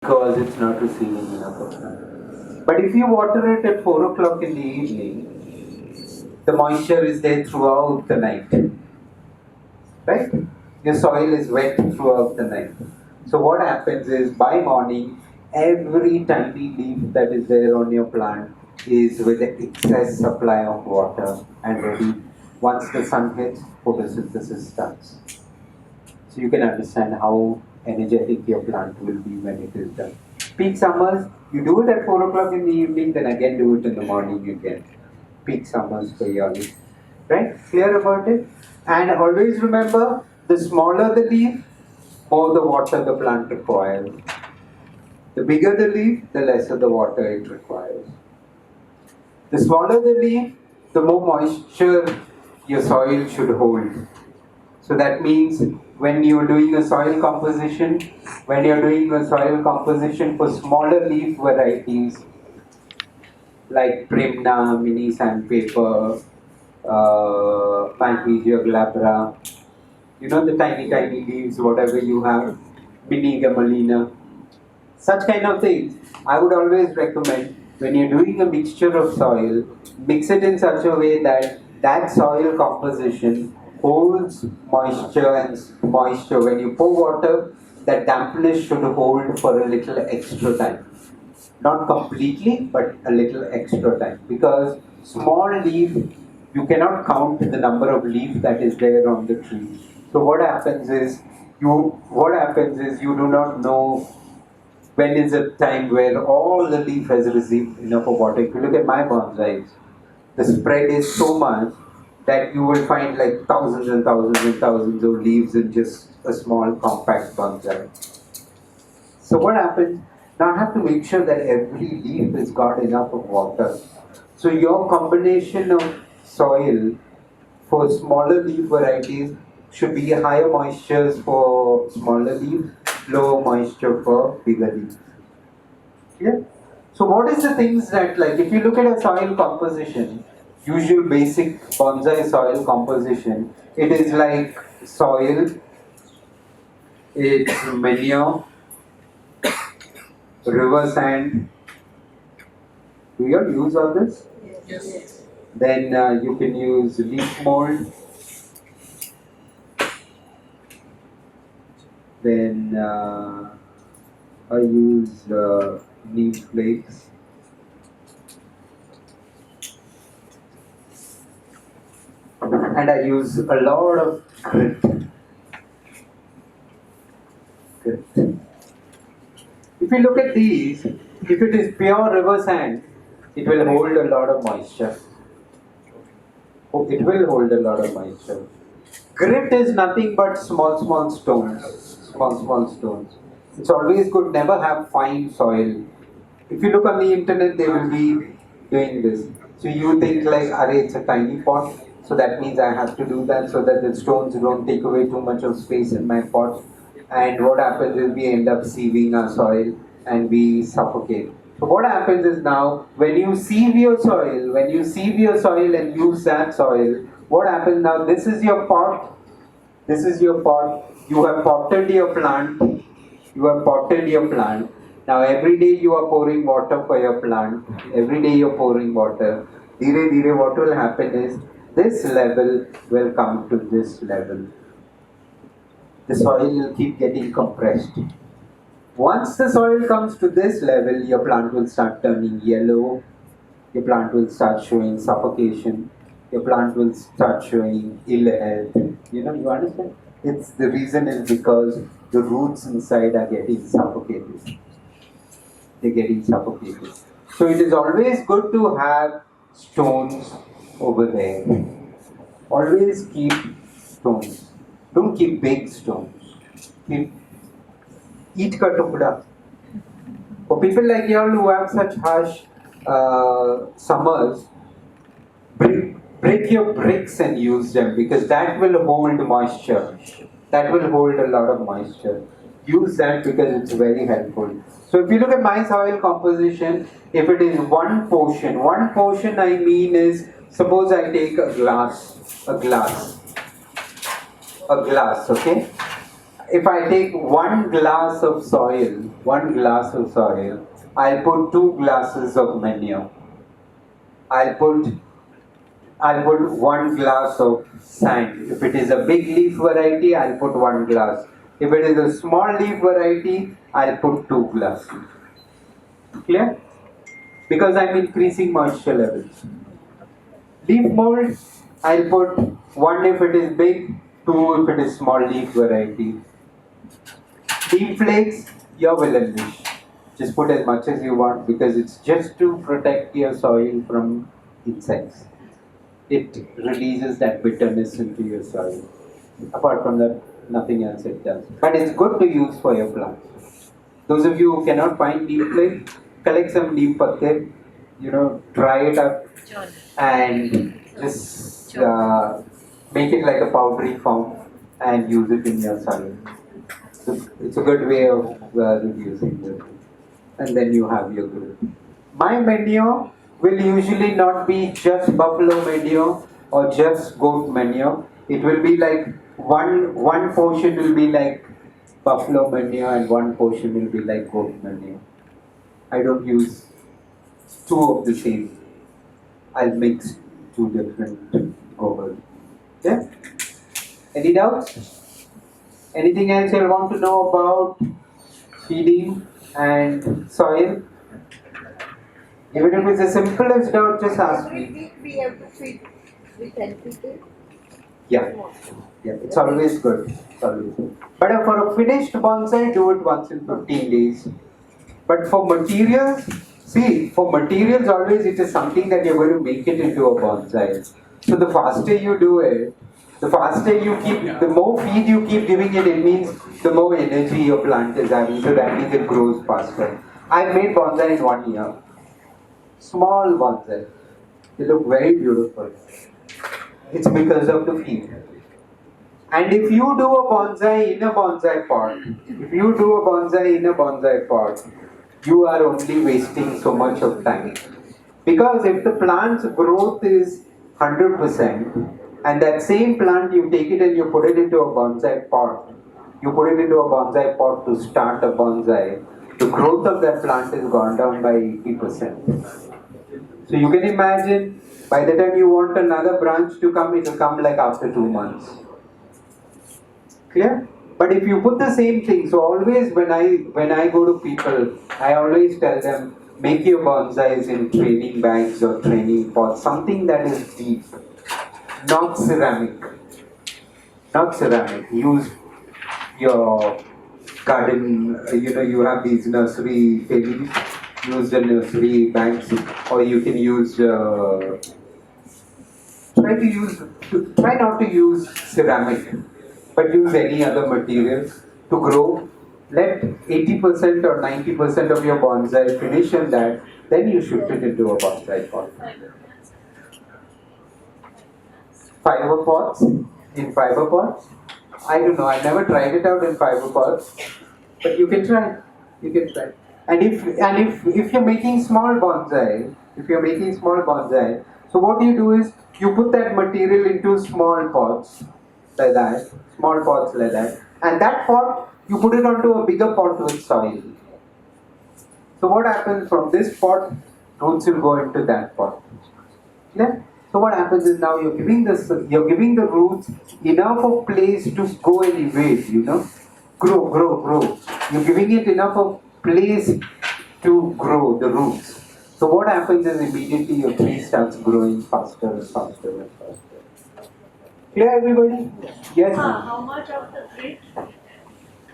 because it's not receiving enough of sun. But if you water it at 4 o'clock in the evening, the moisture is there throughout the night, right? Your soil is wet throughout the night. So what happens is by morning, every tiny leaf that is there on your plant is with the excess supply of water and ready. Once the sun hits, photosynthesis starts. So you can understand how energetic your plant will be when it is done. Peak summers, you do it at 4 o'clock in the evening, then again do it in the morning again. Peak summers for your leaf. Right? Clear about it? And always remember, the smaller the leaf, more the water the plant requires. The bigger the leaf, the lesser the water it requires. The smaller the leaf, the more moisture your soil should hold. So that means when you're doing a soil composition, for smaller leaf varieties like Primna, mini sandpaper, Panthesia glabra, you know the tiny leaves, whatever you have, mini gamalina, such kind of things. I would always recommend when you're doing a mixture of soil, mix it in such a way that that soil composition holds moisture and moisture. When you pour water, that dampness should hold for a little extra time. Not completely, but a little extra time. Because small leaf, you cannot count the number of leaf that is there on the tree. So what happens is you do not know when is a time where all the leaf has received enough of water. If you look at my bonsais, the spread is so much that you will find like thousands and thousands and thousands of leaves in just a small compact bonsai. So what happens? Now I have to make sure that every leaf has got enough of water. So your combination of soil for smaller leaf varieties should be higher moistures for smaller leaf, lower moisture for bigger leaf. Yeah. So what is the things that, like if you look at a soil composition, usual basic bonsai soil composition, it is like soil, it's manure, river sand. Do you all use all this? Yes. Then you can use leaf mold. Then I use neem flakes. And I use a lot of grit. Grit. If you look at these, if it is pure river sand, it will hold a lot of moisture. Oh, it will hold a lot of moisture. Grit is nothing but small stones. Small stones. It's always good, never have fine soil. If you look on the internet, they will be doing this. So you think like, array, it's a tiny pot, so that means I have to do that so that the stones don't take away too much of space in my pot. And what happens is we end up sieving our soil and we suffocate. So what happens is now, when you sieve your soil and use that soil, what happens now? This is your pot. This is your pot. You have potted your plant. You have potted your plant. Now every day you are pouring water for your plant. Every day you are pouring water. Dire dire, what will happen is this level will come to this level. The soil will keep getting compressed. Once the soil comes to this level, your plant will start turning yellow. Your plant will start showing suffocation. Your plant will start showing ill health. You understand? It's the reason is because the roots inside are getting suffocated. They're getting suffocated. So it is always good to have stones over there. Always keep stones. Don't keep big stones. Keep eat ka tukda. For people like you all who have such harsh summers, break your bricks and use them because that will hold moisture. That will hold a lot of moisture. Use that because it's very helpful. So if you look at my soil composition, if it is one portion I mean is, suppose I take a glass, okay? if I take 1 glass of soil, I'll put 2 glasses of manure. I'll put I'll put 1 glass of sand. If it is a big leaf variety, I'll put 1 glass. If it is a small leaf variety, I'll put 2 glasses. Clear? Because I'm increasing moisture levels. Leaf mold, I'll put 1 if it is big, 2 if it is small leaf variety. Leaf flakes, your will and wish. Just put as much as you want because it's just to protect your soil from insects. It releases that bitterness into your soil. Apart from that, nothing else it does. But it's good to use for your plants. Those of you who cannot find neem flake, collect some neem patte, dry it up and just make it like a powdery form and use it in your soil. So it's a good way of reducing it. And then you have your growth. My manure will usually not be just buffalo manure or just goat manure. It will be like one portion will be like buffalo manure and one portion will be like goat manure. I don't use two of the same. I'll mix two different over. Yeah? Any doubts? Anything else you want to know about feeding and soil? Even if it's the simplest doubt, just ask me. Every week we have to feed with NPK. Yeah, it's always good. It's always good. But for a finished bonsai, do it once in 15 days. But for materials, always it is something that you're going to make it into a bonsai. So the faster you do it, the more feed you keep giving it, it means the more energy your plant is having. So that means it grows faster. I've made bonsai in 1 year. Small bonsai. They look very beautiful. It's because of the feed. And if you do a bonsai in a bonsai pot, you are only wasting so much of time. Because if the plant's growth is 100%, and that same plant you take it and you put it into a bonsai pot to start a bonsai, the growth of that plant is gone down by 80%. So you can imagine, by the time you want another branch to come, it will come like after 2 months. Clear? But if you put the same thing, so always when I go to people, I always tell them, make your bonsais in training bags or training pots, something that is deep, not ceramic. Use your garden, you have these nursery babies, use the nursery bags, or you can use, try not to use ceramic, but use any other material to grow. Let 80% or 90% of your bonsai finish in that, then you shift it into a bonsai pot. Fiber pots? In fiber pots? I don't know, I never tried it out in fiber pots, but you can try. And if you're making small bonsai, so what you do is you put that material into small pots like that, and that pot you put it onto a bigger pot with soil. So what happens from this pot, roots will go into that pot. Yeah? So what happens is now you're giving the roots enough of place to go and evade, grow. You're giving it enough of place to grow the roots. So what happens is immediately your tree starts growing faster and faster and faster. Clear, everybody? Yes. How much of the grit?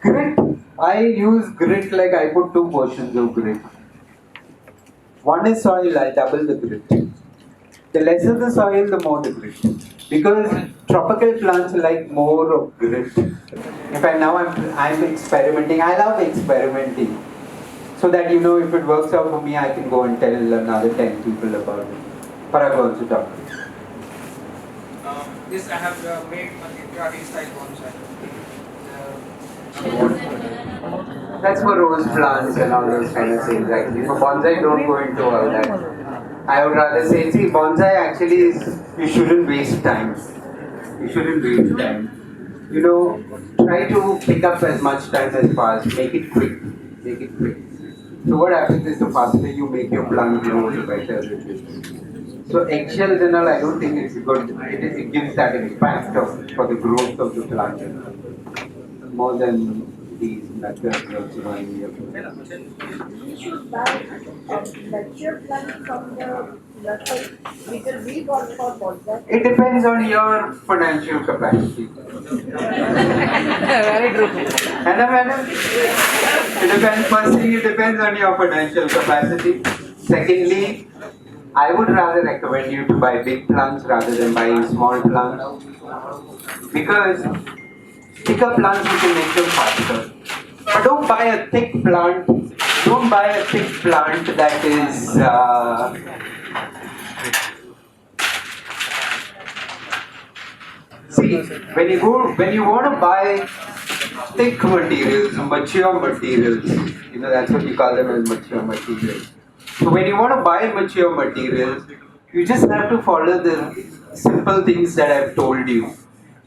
Grit. I use grit like I put 2 portions of grit. One is soil, I double the grit. The lesser the soil, the more the grit. Because tropical plants like more of grit. In fact, now I'm experimenting. I love experimenting. So that if it works out for me, I can go and tell another 10 people about it. Parag wants to talk. This I have made a Choudary style bonsai. That's for rose plants and all those kind of things. Actually, for bonsai, don't go into all that. I would rather say, bonsai actually is, you shouldn't waste time. try to pick up as much time as fast. Make it quick. Make it quick. So what happens is the faster you make your plant grow, the better it is. So eggshells and all, I don't think it's good. It gives that impact for the growth of the plant more than these methods of growing your plant. We should buy a mature plant from the nursery. Little big or for bonsai. It depends on your financial capacity. Very true. Hello, madam. It depends. First thing, it depends on your financial capacity. Secondly, I would rather recommend you to buy big plants rather than buying small plants because bigger plants you can make them faster. But don't buy a thick plant. Don't buy a thick plant that is. See, when you want to buy thick materials, mature materials, that's what you call them as mature materials. So when you want to buy mature materials, you just have to follow the simple things that I've told you.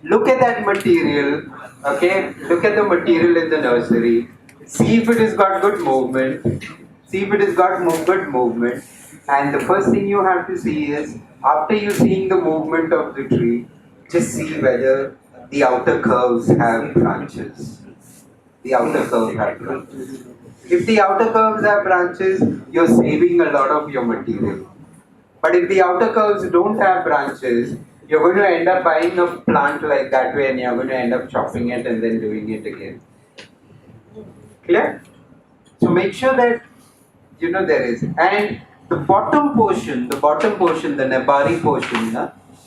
Look at that material, okay? Look at the material in the nursery. See if it has got good movement. See if it has got good movement. And the first thing you have to see is, after you seeing the movement of the tree, just see whether the outer curves have branches. The outer curves have branches. If the outer curves have branches, you're saving a lot of your material. But if the outer curves don't have branches, you're going to end up buying a plant like that way and you're going to end up chopping it and then doing it again. Clear? So make sure that there is. And the bottom portion, the Nebari portion,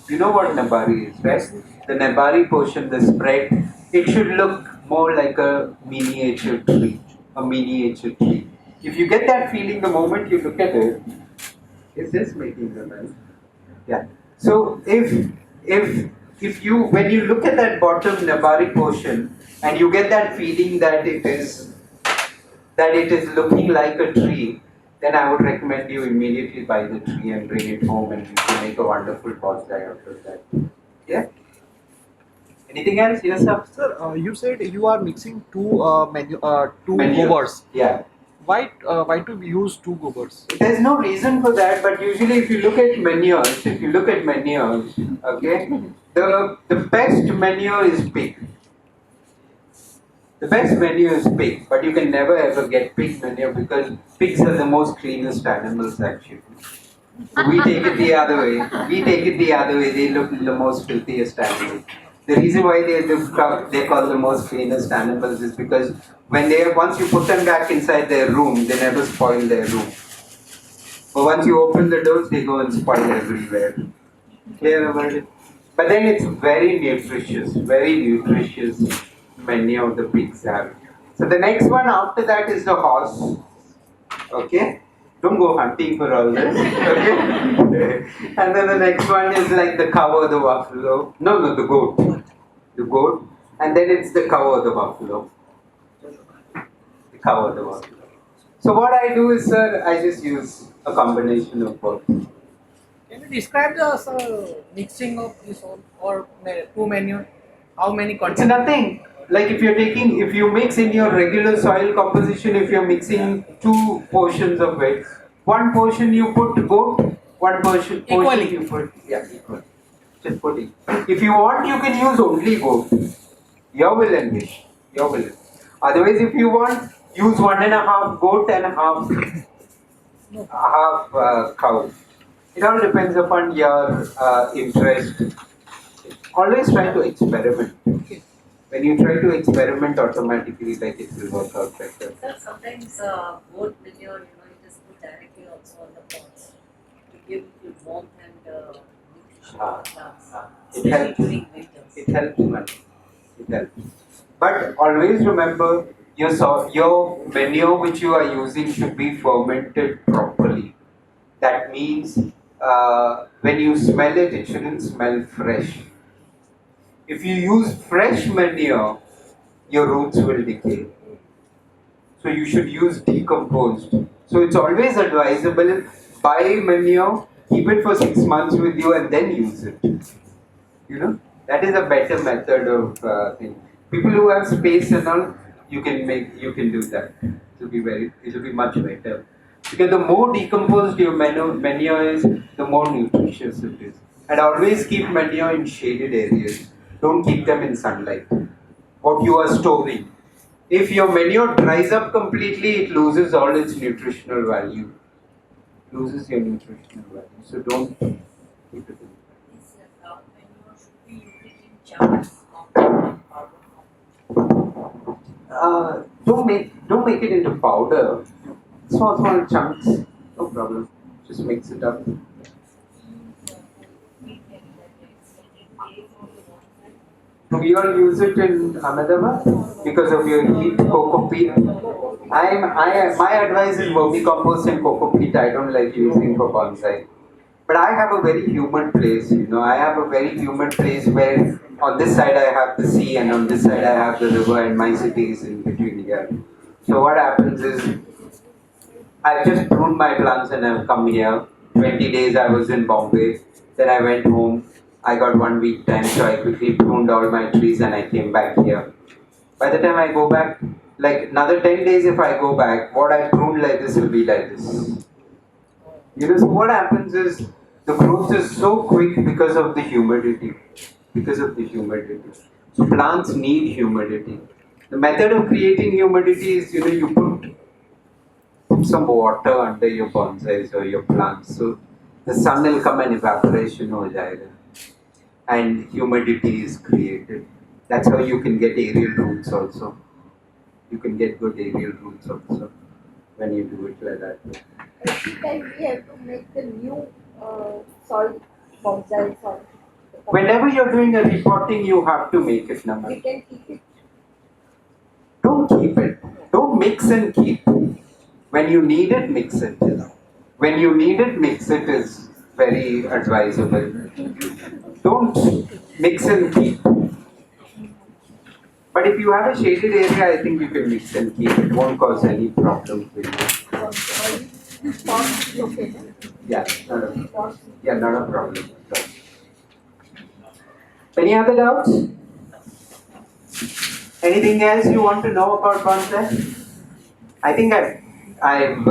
you know what Nebari is, right? The Nebari portion, the spread, it should look more like a miniature tree. A miniature tree. If you get that feeling the moment you look at it, is this making the noise? Yeah. So if you when you look at that bottom Nebari portion and you get that feeling that it is looking like a tree, then I would recommend you immediately buy the tree and bring it home and you can make a wonderful bonsai out of that. Yeah? Anything else? Yes, sir? Sir, you said you are mixing two Manure. gobers. Yeah. Why to use two gobers? There's no reason for that, but usually if you look at manures, okay, the best manure is pig. The best manure is pig, but you can never ever get pig manure because pigs are the most cleanest animals actually. So we take it the other way. They look the most filthiest animals. The reason why they call the most cleanest animals is because once you put them back inside their room, they never spoil their room. But once you open the doors, they go and spoil everywhere. Clear about it? But then it's very nutritious manure the pigs have. So the next one after that is the horse. Okay? Don't go hunting for all this. Okay? And then the next one is like the cow or the buffalo. No, the goat. The goat. And then it's the cow or the buffalo. The cow or the buffalo. So what I do is, sir, I just use a combination of both. Can you describe the mixing of this all or two manure? How many It's content? nothing. Like if you mix in your regular soil composition, if you're mixing two portions of it, one portion you put goat, one portion Equally. you put, equal. Just put it. If you want, you can use only goat. Your will and wish. Your will. Otherwise, if you want, use 1.5 goat and half cow. It all depends upon your interest. Always try to experiment. When you try to experiment automatically, like it will work out better. Sir, sometimes goat manure, it is put directly also on the pots to give you warmth and nutrition to the plants, It helps. especially during winters. It helps, man. It helps. But always remember, your manure which you are using should be fermented properly. That means when you smell it, it shouldn't smell fresh. If you use fresh manure, your roots will decay. So you should use decomposed. So it's always advisable, buy manure, keep it for 6 months with you and then use it. That is a better method of thing. People who have space and all, you can do that. It will be much better. Because the more decomposed your manure is, the more nutritious it is. And always keep manure in shaded areas. Don't keep them in sunlight. What you are storing. If your manure dries up completely, it loses all its nutritional value. Loses your nutritional value. So don't keep it in. This manure should be used in jars, not in powder form. Don't make it into powder. Small chunks. No problem. Just mix it up. We all use it in Ahmedabad because of your heat, cocoa peat. My advice is vermicompost and cocoa peat. I don't like using for bonsai. But I have a very humid place, I have a very humid place where on this side I have the sea and on this side I have the river and my city is in between here. So what happens is I've just pruned my plants and I've come here. 20 days I was in Bombay. Then I went home. I got 1 week time, so I quickly pruned all my trees and I came back here. By the time I go back, like another 10 days if I go back, what I pruned like this will be like this. So what happens is the growth is so quick because of the humidity. So plants need humidity. The method of creating humidity is, you put some water under your bonsais or your plants. So the sun will come and evaporation ho jayega. And humidity is created. That's how you can get aerial roots also. You can get good aerial roots also when you do it like that. Every time we have to make the new soil, bonsai soil. Whenever you're doing a repotting, you have to make it number. We can keep it. Don't keep it. Don't mix and keep. When you need it, mix it. When you need it, mix it is very advisable. Don't mix and keep. But if you have a shaded area, I think you can mix and keep. It won't cause any problem for you. Pot okay. Yeah, not a problem. Any other doubts? Anything else you want to know about bonsai? I think I've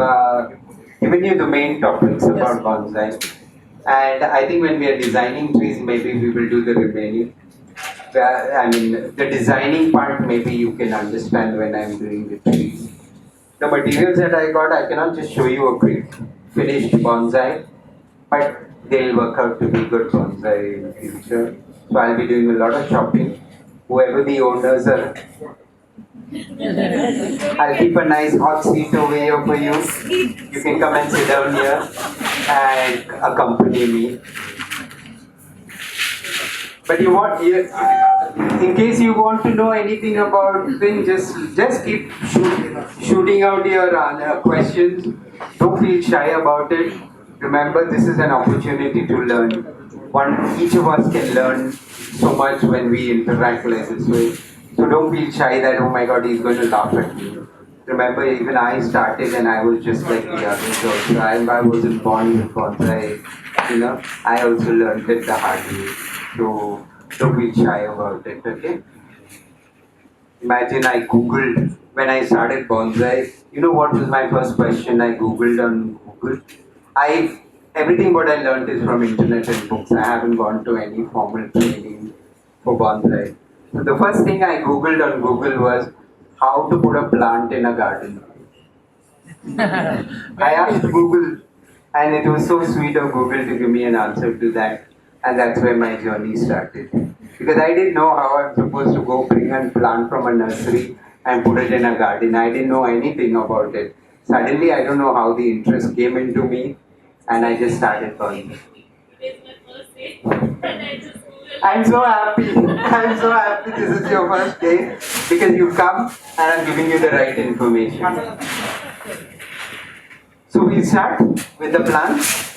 given you the main topics about bonsai. And I think when we are designing trees, maybe we will do the remaining. The designing part, maybe you can understand when I'm doing the trees. The materials that I got, I cannot just show you a quick finished bonsai, but they'll work out to be good bonsai in the future. So I'll be doing a lot of shopping. Whoever the owners are, I'll keep a nice hot seat over here for you. You can come and sit down here and accompany me. But in case you want to know anything about things, just keep shooting out your questions. Don't feel shy about it. Remember, this is an opportunity to learn. Each of us can learn so much when we interact like this way. So don't feel shy that, oh my God, he's going to laugh at me. Remember, even I started and I was just like the others also. I wasn't born with bonsai. I also learned it the hard way. So don't be shy about it, okay? Imagine I googled when I started bonsai. You know what was my first question I googled on Google? Everything what I learned is from internet and books. I haven't gone to any formal training for bonsai. So the first thing I googled on Google was how to put a plant in a garden. I asked Google, and it was so sweet of Google to give me an answer to that. And that's where my journey started. Because I didn't know how I'm supposed to go bring a plant from a nursery and put it in a garden. I didn't know anything about it. Suddenly, I don't know how the interest came into me, and I just started going. I'm so happy. I'm so happy this is your first day because you come and I'm giving you the right information. So we start with the plants.